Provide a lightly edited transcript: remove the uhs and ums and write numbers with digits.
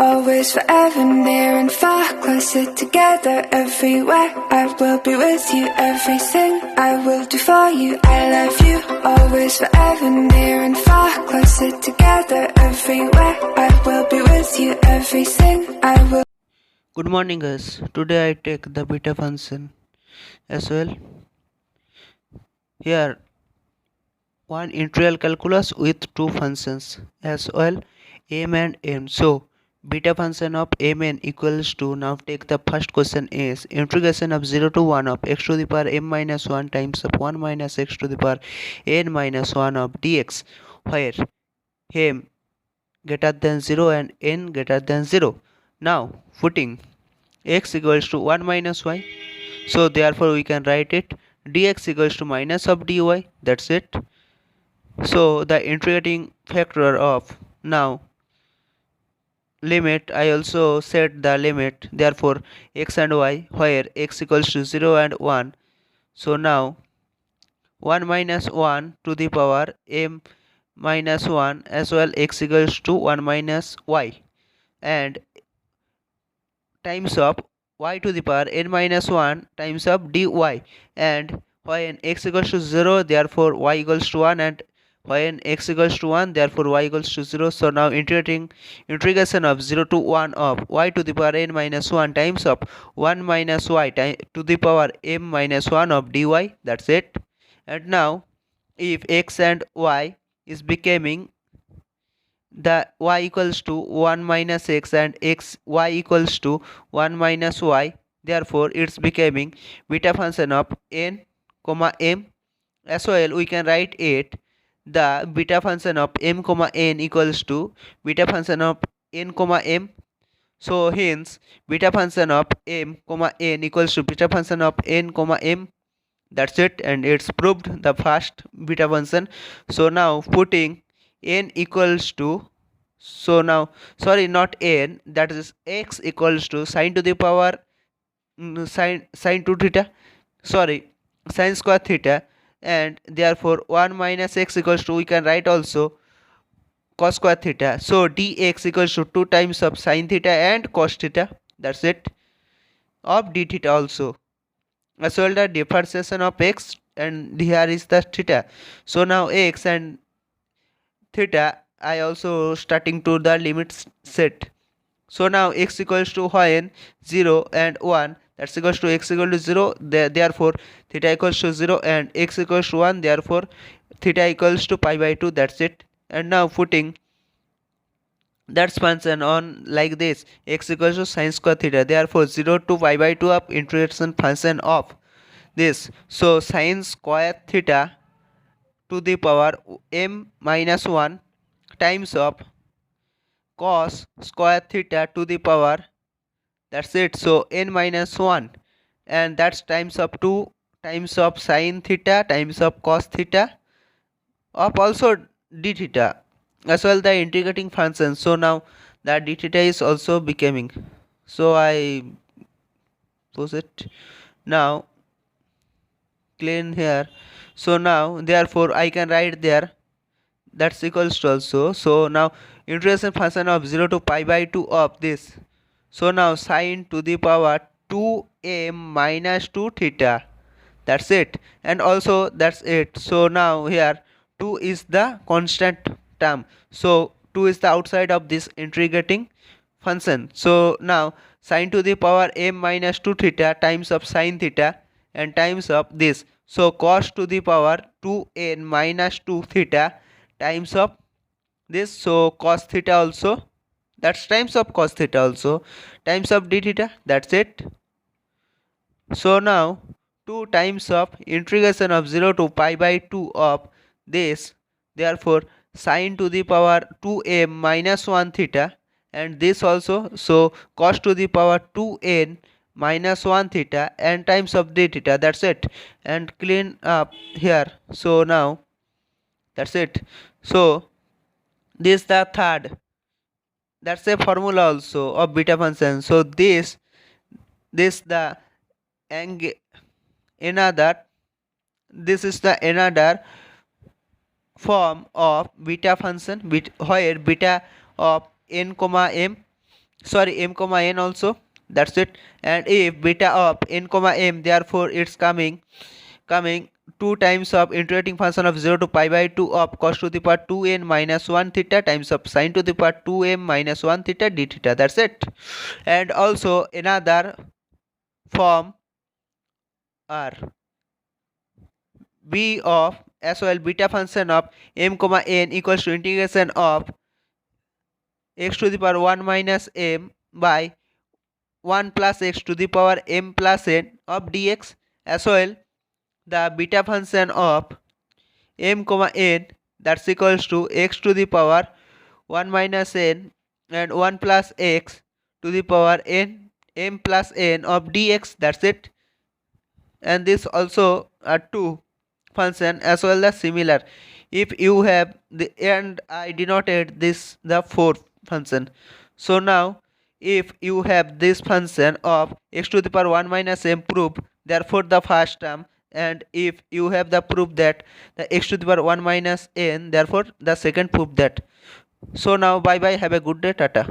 always, forever, near and far, closer together everywhere. I will be with you, everything I will do for you. I love you, always, forever, near and far, closer together everywhere. I will be with you, everything I will. Good morning guys. Today I take the beta function as well. Here one integral calculus with two functions as well, m and n. So beta function of mn equals to, now take the first question is integration of 0 to 1 of x to the power m minus 1 times of 1 minus x to the power n minus 1 of dx, where m greater than 0 and n greater than 0. Now putting x equals to 1 minus y, so therefore we can write it dx equals to minus of dy, that's it. So the integrating factor of, now limit, I also set the limit, therefore x and y, where x equals to 0 and 1. So now 1 minus 1 to the power m minus 1 as well, x equals to 1 minus y, and times of y to the power n minus 1 times of dy, and when x equals to 0 therefore y equals to 1, and when x equals to 1 therefore y equals to 0. So now integration of 0 to 1 of y to the power n minus 1 times of 1 minus y to the power m minus 1 of dy, that's it. And now if x and y is becoming the y equals to 1 minus x and y equals to 1 minus y, therefore it's becoming beta function of n comma m. As well we can write it the beta function of m comma n equals to beta function of n comma m. So hence beta function of m comma n equals to beta function of n comma m, that's it, and it's proved the first beta function. So now putting n equals to, so now sorry, not n, that is x equals to sine to the power sine 2 theta, sorry, sine square theta, and therefore 1 minus x equals to, we can write also cos square theta. So dx equals to 2 times of sine theta and cos theta, that's it, of d theta also, as well the differentiation of x, and here is the theta. So now x and theta I also starting to the limits set. So now x equals to when 0 and 1, that's equals to x equal to 0, therefore theta equals to 0, and x equals to 1, therefore theta equals to pi by 2, that's it. And now putting that function on like this, x equals to sine square theta, therefore 0 to pi by 2 of integration function of this. So sine square theta to the power m minus 1 times of cos square theta to the power, that's it, so n minus 1, and that's times of 2 times of sine theta times of cos theta of also d theta, as well the integrating function. So now that d theta is also becoming, so I put it now clean here. So now therefore I can write there, that's equals to also. So now integration function of 0 to pi by 2 of this, so now sine to the power 2m minus 2 theta, that's it, and also that's it. So now here 2 is the constant term, so 2 is the outside of this integrating function. So now sine to the power m minus 2 theta times of sine theta and times of this, so cos to the power 2n minus 2 theta times of this, so cos theta also, that's times of cos theta also, times of d theta, that's it. So now 2 times of integration of 0 to pi by 2 of this, therefore sine to the power 2m minus 1 theta, and this also, so cos to the power 2n minus 1 theta and times of d theta, that's it, and clean up here. So now that's it. So this the third, that's a formula also of beta function. So this the another, this is the another form of beta function where beta of n comma m sorry, m comma n also, that's it. And if beta of n comma m, therefore it's coming 2 times of integrating function of 0 to pi by 2 of cos to the power 2n minus 1 theta times of sin to the power 2m minus 1 theta d theta, that's it. And also another form are b of as well beta function of m comma n equals to integration of x to the power 1 minus m by 1 plus x to the power m plus n of dx, as well the beta function of m comma n, that's equals to x to the power 1 minus n and 1 plus x to the power n m plus n of dx, that's it. And this also are two function as well as similar. If you have the, and I denoted this the fourth function. So now if you have this function of x to the power 1 minus m proof, therefore the first term, and if you have the proof that the x to the power 1 minus n, therefore the second proof that. So now bye bye, have a good day, tata.